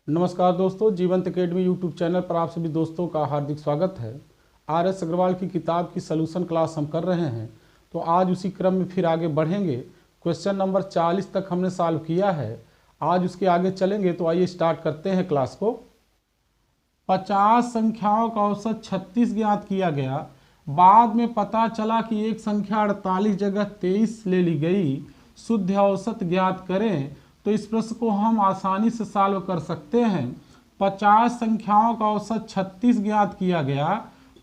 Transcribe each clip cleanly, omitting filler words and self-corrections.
नमस्कार दोस्तों, जीवंत अकेडमी यूट्यूब चैनल पर आप सभी दोस्तों का हार्दिक स्वागत है। आर.एस. अग्रवाल की किताब की सॉल्यूशन क्लास हम कर रहे हैं, तो आज उसी क्रम में फिर आगे बढ़ेंगे। क्वेश्चन नंबर 40 तक हमने सॉल्व किया है, आज उसके आगे चलेंगे। तो आइए स्टार्ट करते हैं क्लास को। 50 संख्याओं का औसत 36 ज्ञात किया गया। बाद में पता चला कि एक संख्या 48 जगह 23 ले ली गई। शुद्ध औसत ज्ञात करें। तो इस प्रश्न को हम आसानी से सॉल्व कर सकते हैं। 50 संख्याओं का औसत 36 ज्ञात किया गया,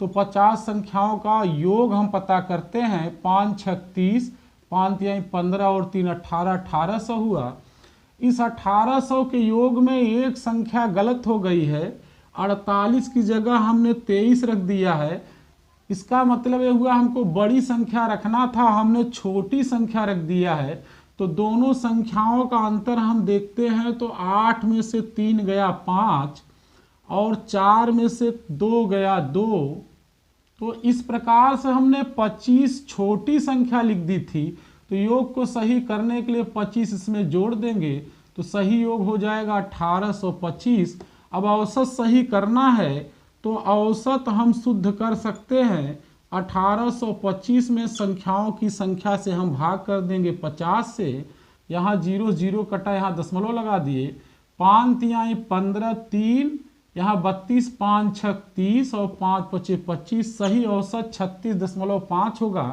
तो 50 संख्याओं का योग हम पता करते हैं। 5 36, 5 यानी 15 और 3 18, 1800 हुआ। इस 1800 के योग में एक संख्या गलत हो गई है। 48 की जगह हमने 23 रख दिया है। इसका मतलब ये हुआ हमको बड़ी संख्या रखना था, हमने छोटी संख्या रख दिया है। तो दोनों संख्याओं का अंतर हम देखते हैं, तो 8 में से 3 गया 5 और 4 में से 2 गया 2। तो इस प्रकार से हमने 25 छोटी संख्या लिख दी थी। तो योग को सही करने के लिए 25 इसमें जोड़ देंगे, तो सही योग हो जाएगा 1825। अब औसत सही करना है, तो औसत हम शुद्ध कर सकते हैं। 1825 में संख्याओं की संख्या से हम भाग कर देंगे 50 से। यहाँ 0 0 कटा, यहाँ दशमलव लगा दिए। 5 तिहाई 15, 3 यहाँ 32, 5 6 30 और 5 5 25। सही औसत 36.5 होगा।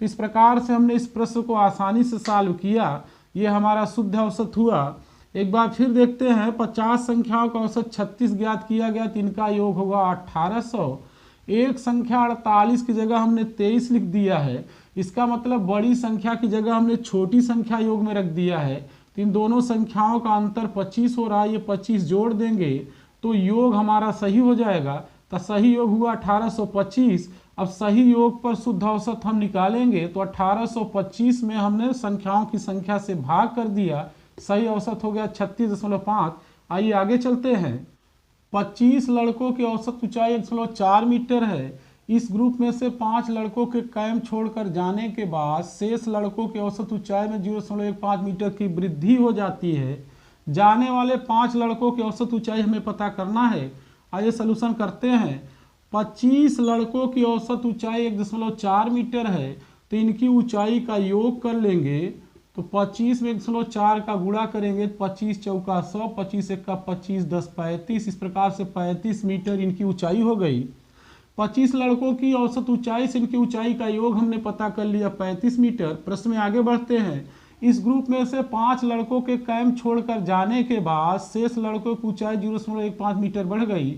तो इस प्रकार से हमने इस प्रश्न को आसानी से सॉल्व किया। ये हमारा शुद्ध औसत हुआ। एक बार फिर देखते हैं, 50 संख्याओं का औसत 36 ज्ञात किया गया, तो इनका योग होगा 1800। एक संख्या 48 की जगह हमने 23 लिख दिया है। इसका मतलब बड़ी संख्या की जगह हमने छोटी संख्या योग में रख दिया है। तो इन दोनों संख्याओं का अंतर 25 हो रहा है, ये 25 जोड़ देंगे तो योग हमारा सही हो जाएगा। तो सही योग हुआ 1825। अब सही योग पर शुद्ध औसत हम निकालेंगे, तो 1825 में हमने संख्याओं की संख्या से भाग कर दिया, सही औसत हो गया 36.5। आइए आगे चलते हैं। 25 लड़कों की औसत ऊंचाई 1.4 मीटर है। इस ग्रुप में से 5 लड़कों के कैंप छोड़कर जाने के बाद शेष लड़कों की औसत ऊंचाई में 0.15 मीटर की वृद्धि हो जाती है। जाने वाले 5 लड़कों की औसत ऊंचाई हमें पता करना है। आइए सलूशन करते हैं। 25 लड़कों की औसत ऊंचाई 1.4 मीटर है, तो इनकी ऊंचाई का योग कर लेंगे। तो 25 में 1.4 का गुणा करेंगे, 25 चौका 100, 25 एक का 25, 10 35। इस प्रकार से 35 मीटर इनकी ऊंचाई हो गई। 25 लड़कों की औसत ऊंचाई से इनकी ऊंचाई का योग हमने पता कर लिया 35 मीटर। प्रश्न में आगे बढ़ते हैं। इस ग्रुप में से 5 लड़कों के कैंप छोड़कर जाने के बाद शेष लड़कों की ऊंचाई 0.15 मीटर बढ़ गई।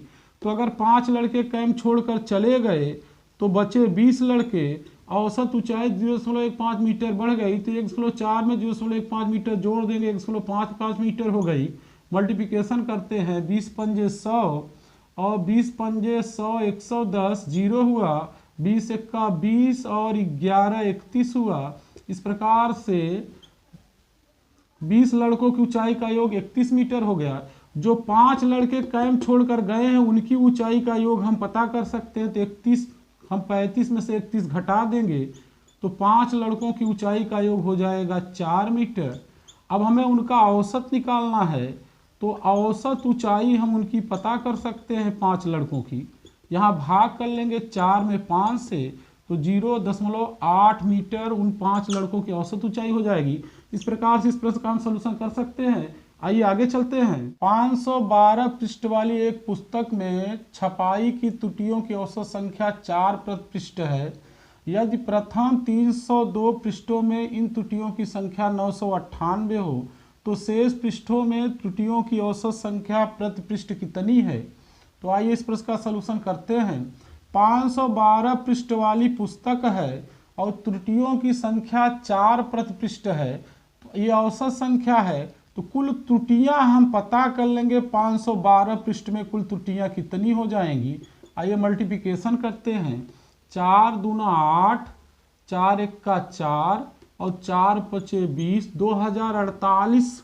तो अगर 5 लड़के कैंप छोड़कर चले गए तो बचे 20 लड़के, औसत ऊंचाई 0.15 मीटर बढ़ गई। तो 1.4 में 0.15 मीटर जोड़ देंगे, 1.55 मीटर हो गई। मल्टीप्लिकेशन करते हैं, 20 पंजे 100 और 20 पंजे 100, 110, 0 हुआ। 20 एक का 20 और 11 31 हुआ। इस प्रकार से 20 लड़कों की ऊंचाई का योग 31 मीटर हो गया। जो 5 लड़के कैंप छोड़कर गए हैं उनकी ऊंचाई का योग हम पता कर सकते हैं। तो 31, हम 35 में से 31 घटा देंगे, तो 5 लड़कों की ऊंचाई का योग हो जाएगा 4 मीटर। अब हमें उनका औसत निकालना है, तो औसत ऊंचाई हम उनकी पता कर सकते हैं 5 लड़कों की। यहाँ भाग कर लेंगे 4 में 5 से, तो 0.8 मीटर उन 5 लड़कों की औसत ऊंचाई हो जाएगी। इस प्रकार से इस प्रश्न का हम सलूशन कर सकते हैं। आइए आगे चलते हैं। 512 पृष्ठ वाली एक पुस्तक में छपाई की त्रुटियों की औसत संख्या 4 प्रति पृष्ठ है। यदि प्रथम 302 पृष्ठों में इन त्रुटियों की संख्या 998 हो, तो शेष पृष्ठों में त्रुटियों की औसत संख्या प्रति पृष्ठ कितनी है। तो आइए इस प्रश्न का सलूशन करते हैं। 512 पृष्ठ वाली पुस्तक है और त्रुटियों की संख्या 4 प्रति पृष्ठ है। तो ये औसत संख्या है, तो कुल त्रुटियां हम पता कर लेंगे। 512 पृष्ठ में कुल त्रुटियां कितनी हो जाएंगी। आइए मल्टीप्लिकेशन करते हैं। 4 दूना 8, 4 एक का 4 और 4 पचे 20, 2048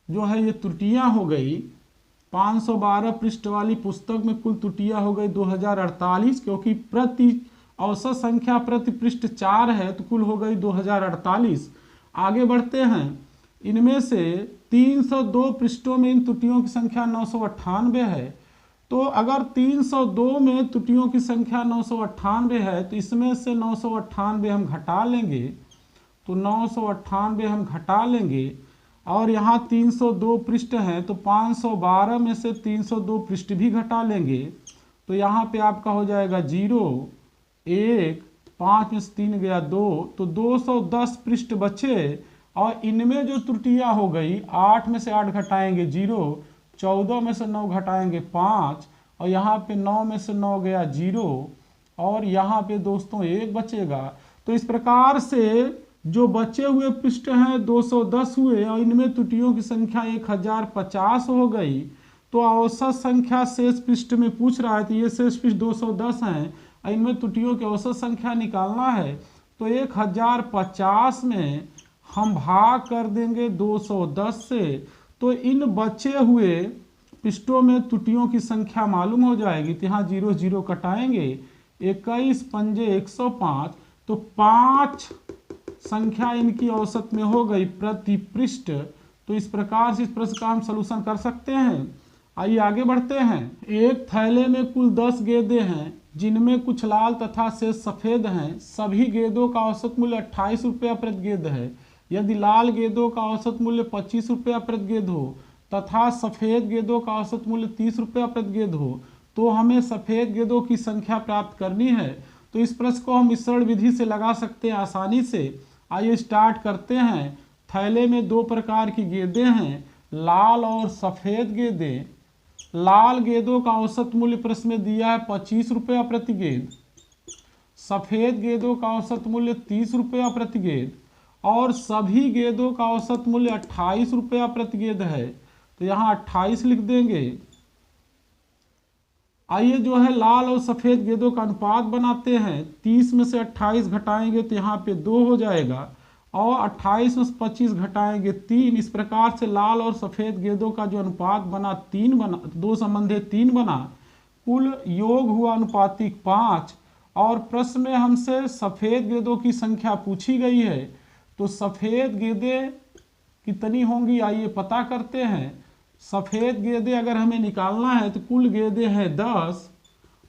जो है ये त्रुटियां हो गई। 512 पृष्ठ वाली पुस्तक में कुल त्रुटियां हो गई 2048, क्योंकि प्रति औसत संख्या प्रति पृष्ठ 4 है, तो कुल हो गई 2048। आगे बढ़ते हैं। इनमें से 302 पृष्ठों में इन त्रुटियों की संख्या 998 है। तो अगर 302 में त्रुटियों की संख्या 998 है तो इसमें से 998 हम घटा लेंगे, तो 998 हम घटा लेंगे और यहाँ 302 पृष्ठ हैं तो 512 में से 302 पृष्ठ भी घटा लेंगे, तो यहाँ पे आपका हो जाएगा 0 1 5 में से 3 गया 2, तो 210 पृष्ठ बचे और इनमें जो त्रुटियां हो गई 8 में से 8 घटाएंगे 0, 14 में से 9 घटाएंगे 5 और यहाँ पे 9 में से 9 गया 0 और यहाँ पे दोस्तों 1 बचेगा। तो इस प्रकार से जो बचे हुए पृष्ठ हैं 210 हुए और इनमें त्रुटियों की संख्या 1050 हो गई। तो औसत संख्या शेष पृष्ठ में पूछ रहा है, तो ये शेष पृष्ठ 210 हैं और इनमें त्रुटियों की औसत संख्या निकालना है। तो 1050 में हम भाग कर देंगे 210 से, तो इन बचे हुए पृष्ठों में त्रुटियों की संख्या मालूम हो जाएगी। तो यहाँ 0 0 कटाएंगे, 21 पंजे 105, तो 5 संख्या इनकी औसत में हो गई प्रति पृष्ठ। तो इस प्रकार से इस प्रश्न का हम सलूशन कर सकते हैं। आइए आगे बढ़ते हैं। एक थैले में कुल 10 गेंदें हैं जिनमें कुछ लाल तथा शेष सफेद हैं। सभी गेंदों का औसत मूल्य 28 रुपया प्रति गेंद है। यदि लाल गेंदों का औसत मूल्य 25 रुपया प्रति गेंद हो तथा सफेद गेंदों का औसत मूल्य 30 रुपया प्रति गेंद हो तो हमें सफेद गेंदों की संख्या प्राप्त करनी है। तो इस प्रश्न को हम मिश्रण विधि से लगा सकते हैं आसानी से। आइए स्टार्ट करते हैं। थैले में 2 प्रकार की गेंदें हैं, लाल और सफेद गेंदें। लाल गेंदों का औसत मूल्य प्रश्न में दिया है 25 रुपया प्रति गेंद, सफेद गेंदों का औसत मूल्य 30 रुपया प्रति गेंद और सभी गेंदों का औसत मूल्य 28 रुपया प्रति गेंद है। तो यहाँ 28 लिख देंगे। आइए जो है लाल और सफेद गेंदों का अनुपात बनाते हैं। 30 में से 28 घटाएंगे तो यहाँ पे 2 हो जाएगा और 28 में से 25 घटाएंगे 3। इस प्रकार से लाल और सफेद गेंदों का जो अनुपात बना 3 बना, 2 संबंधे 3 बना, कुल योग हुआ अनुपातिक 5। और प्रश्न में हमसे सफेद गेंदों की संख्या पूछी गई है, तो सफेद गेंदें कितनी होंगी आइए पता करते हैं। सफेद गेंदें अगर हमें निकालना है तो कुल गेंदें हैं 10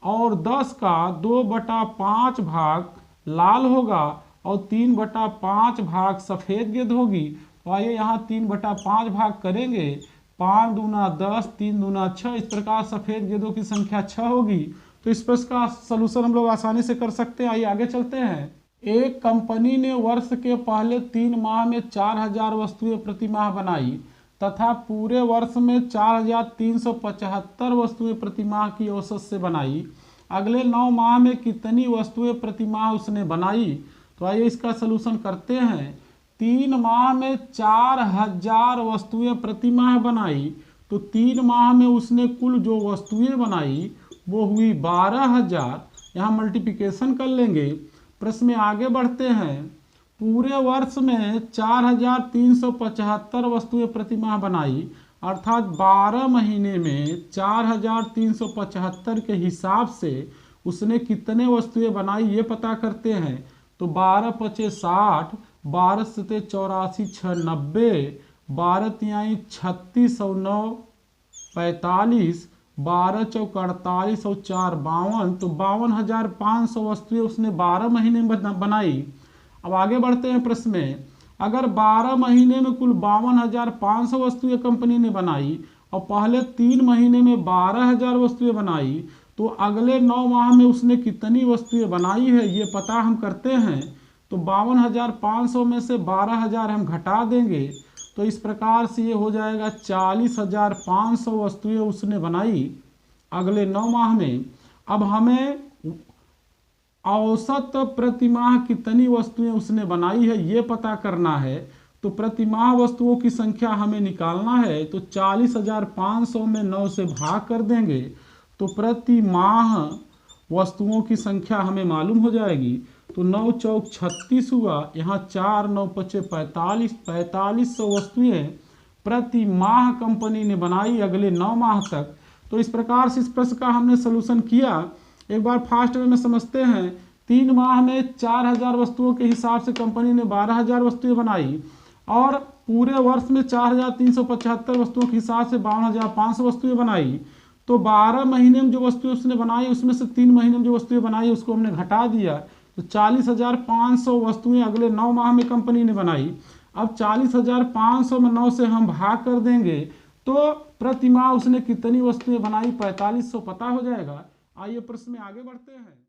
और 10 का 2/5 भाग लाल होगा और 3/5 भाग सफेद गेंद होगी। तो आइए यहाँ 3/5 भाग करेंगे, 5 दूना 10, 3 दूना 6। इस प्रकार सफेद गेंदों की संख्या 6 होगी। तो इस प्रश्न का सलूशन हम लोग आसानी से कर सकते हैं। आइए आगे चलते हैं। एक कंपनी ने वर्ष के पहले 3 माह में 4000 वस्तुएं प्रति माह बनाई तथा पूरे वर्ष में 4375 वस्तुएं प्रति माह की औसत से बनाई। अगले 9 माह में कितनी वस्तुएं प्रति माह उसने बनाई। तो आइए इसका सलूशन करते हैं। 3 माह में 4000 वस्तुएं प्रति माह बनाई, तो 3 माह में उसने कुल जो वस्तुएं बनाई वो हुई 12000। यहाँ मल्टीप्लिकेशन कर लेंगे। प्रश्न में आगे बढ़ते हैं। पूरे वर्ष में 4375 वस्तुएं प्रति माह बनाई, अर्थात 12 महीने में 4375 के हिसाब से उसने कितने वस्तुएं बनाई ये पता करते हैं। तो 12 पचे 60, 12 सते 84, 6 90, 12 तिहाई 36 और 9 45, 12 चौक 48 और 4 52। तो 52,500 वस्तुएं उसने 12 महीने में बनाई। अब आगे बढ़ते हैं प्रश्न में। अगर 12 महीने में कुल 52,500 वस्तुएं कंपनी ने बनाई और पहले 3 महीने में 12,000 वस्तुएं बनाई, तो अगले 9 माह में उसने कितनी वस्तुएं बनाई है ये पता हम करते हैं। तो 52,500 में से 12,000 हम घटा देंगे, तो इस प्रकार से ये हो जाएगा 40,500 वस्तुएं उसने बनाई अगले 9 माह में। अब हमें औसत प्रति माह कितनी वस्तुएं उसने बनाई है ये पता करना है। तो प्रति माह वस्तुओं की संख्या हमें निकालना है। तो 40,500 में 9 से भाग कर देंगे, तो प्रति माह वस्तुओं की संख्या हमें मालूम हो जाएगी। तो 9 चौक 36 हुआ, यहाँ 4 9 पचे 45, 4500 वस्तुएं प्रति माह कंपनी ने बनाई अगले 9 माह तक। तो इस प्रकार से इस प्रश्न का हमने सलूशन किया। एक बार फास्ट वे में समझते हैं। 3 माह में 4000 वस्तुओं के हिसाब से कंपनी ने 12000 वस्तुएं बनाई और पूरे वर्ष में 4,375 वस्तुओं के हिसाब से 52,500 वस्तुएं बनाई, तो 12 महीने में जो वस्तुएं उसने बनाई उसमें से 3 महीने में जो वस्तुएं बनाई उसको हमने घटा दिया, तो 40,500 वस्तुएं अगले 9 माह में कंपनी ने बनाई। अब 40,500 में 9 से हम भाग कर देंगे तो प्रति माह उसने कितनी वस्तुएं बनाई, 4500 पता हो जाएगा। आइए प्रश्न में आगे बढ़ते हैं।